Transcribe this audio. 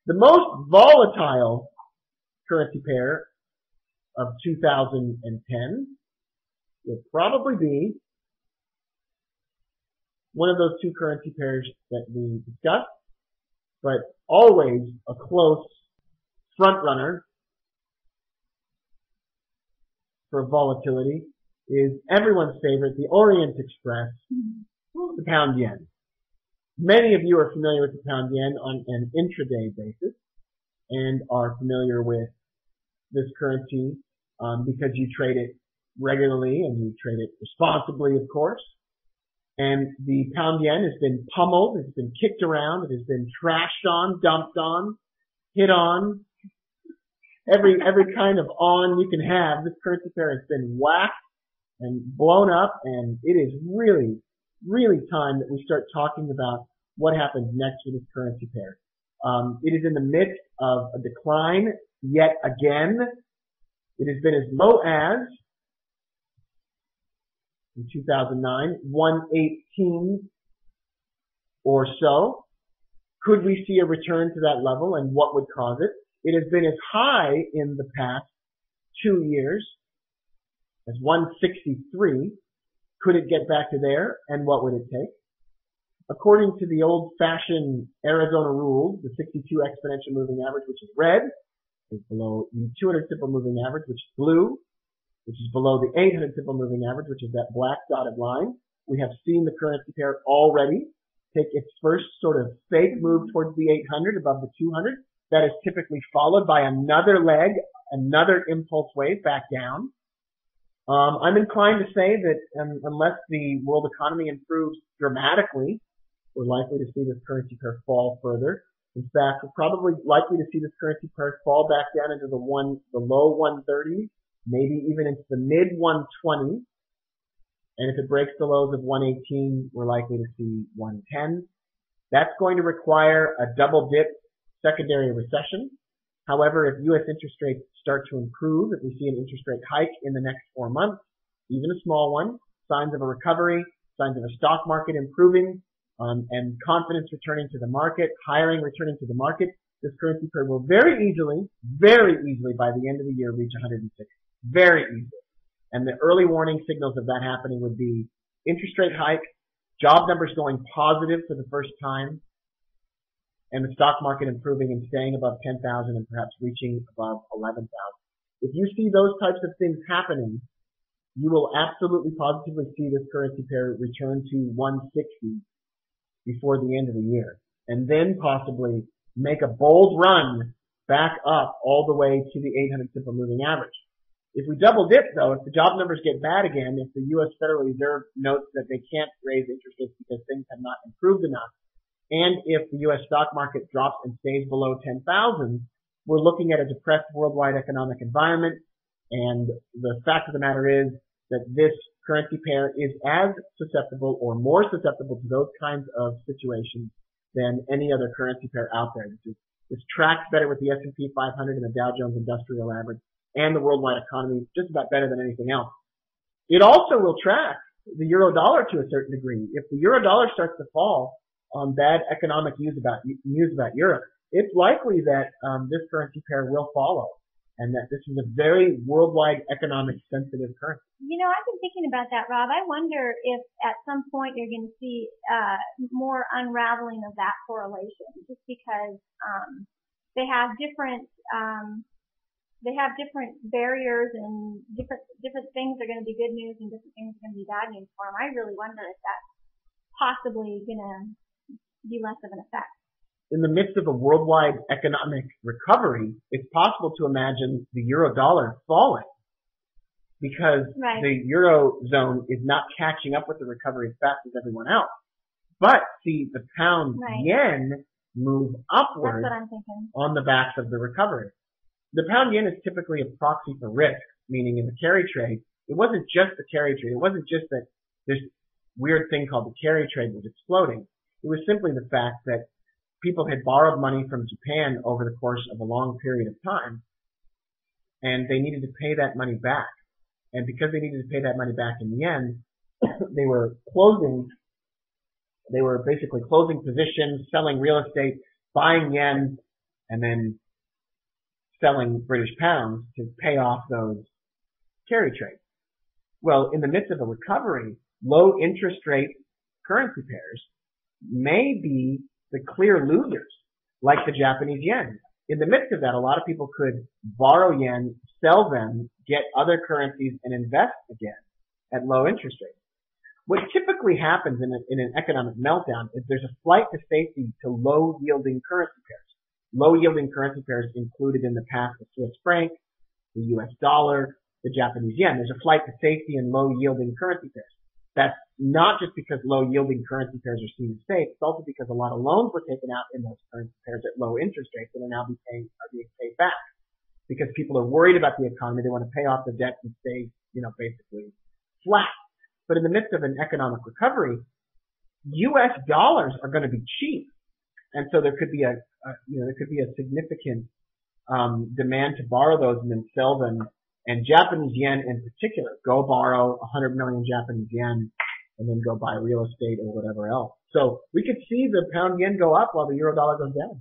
The most volatile currency pair of 2010 will probably be one of those two currency pairs that we discussed, but always a close front runner for volatility is everyone's favorite, the Orient Express, the pound yen. Many of you are familiar with the pound yen on an intraday basis and are familiar with this currency because you trade it regularly and you trade it responsibly, of course. And the pound yen has been pummeled, it's been kicked around, it has been trashed on, dumped on, hit on, every kind of on you can have. This currency pair has been whacked and blown up, and it is really, really time that we start talking about what happens next with this currency pair. It is in the midst of a decline yet again. It has been as low as, in 2009, 118 or so. Could we see a return to that level, and what would cause it? It has been as high in the past 2 years as 163. Could it get back to there, and what would it take? According to the old-fashioned Arizona rules, the 62 exponential moving average, which is red, is below the 200 simple moving average, which is blue, which is below the 800 simple moving average, which is that black dotted line. We have seen the currency pair already take its first sort of fake move towards the 800 above the 200. That is typically followed by another leg, another impulse wave back down. I'm inclined to say that unless the world economy improves dramatically, we're likely to see this currency pair fall further. In fact, we're probably likely to see this currency pair fall back down into the low 130s, maybe even into the mid 120s. And if it breaks the lows of 118, we're likely to see 110. That's going to require a double dip secondary recession. However, if U.S. interest rates start to improve, if we see an interest rate hike in the next 4 months, even a small one, signs of a recovery, signs of a stock market improving, and confidence returning to the market, hiring returning to the market, this currency pair will very easily by the end of the year reach 106. Very easily. And the early warning signals of that happening would be interest rate hike, job numbers going positive for the first time, and the stock market improving and staying above 10,000 and perhaps reaching above 11,000. If you see those types of things happening, you will absolutely positively see this currency pair return to 160 before the end of the year, and then possibly make a bold run back up all the way to the 800 simple moving average. If we double dip though, if the job numbers get bad again, if the U.S. Federal Reserve notes that they can't raise interest rates because things have not improved enough, and if the U.S. stock market drops and stays below 10,000, we're looking at a depressed worldwide economic environment. And the fact of the matter is that this currency pair is as susceptible or more susceptible to those kinds of situations than any other currency pair out there. This tracks better with the S&P 500 and the Dow Jones Industrial Average and the worldwide economy just about better than anything else. It also will track the euro dollar to a certain degree. If the euro dollar starts to fall on bad economic news about Europe, it's likely that this currency pair will follow, and that this is a very worldwide economic sensitive currency. You know, I've been thinking about that, Rob. I wonder if at some point you're going to see more unraveling of that correlation, just because they have different barriers, and different things are going to be good news and different things are going to be bad news for them. I really wonder if that's possibly going to be less of an effect. In the midst of a worldwide economic recovery, it's possible to imagine the euro dollar falling because the eurozone is not catching up with the recovery as fast as everyone else. But see the pound yen move upward on the backs of the recovery. The pound yen is typically a proxy for risk, meaning in the carry trade, it wasn't just the carry trade. It wasn't just that this weird thing called the carry trade was exploding. It was simply the fact that people had borrowed money from Japan over the course of a long period of time, and they needed to pay that money back. And because they needed to pay that money back in yen, they were basically closing positions, selling real estate, buying yen, and then selling British pounds to pay off those carry trades. Well, in the midst of a recovery, low interest rate currency pairs may be the clear losers, like the Japanese yen. In the midst of that, a lot of people could borrow yen, sell them, get other currencies, and invest again at low interest rates. What typically happens in an economic meltdown is there's a flight to safety to low-yielding currency pairs. Low-yielding currency pairs included in the past the Swiss franc, the US dollar, the Japanese yen. There's a flight to safety in low-yielding currency pairs. That's not just because low-yielding currency pairs are seen as safe. It's also because a lot of loans were taken out in those currency pairs at low interest rates and are now being paid back because people are worried about the economy. They want to pay off the debt and stay, basically flat. But in the midst of an economic recovery, U.S. dollars are going to be cheap, and so there could be a significant demand to borrow those and then sell them. And Japanese yen in particular, go borrow 100 million Japanese yen and then go buy real estate or whatever else. So we could see the pound yen go up while the euro dollar goes down.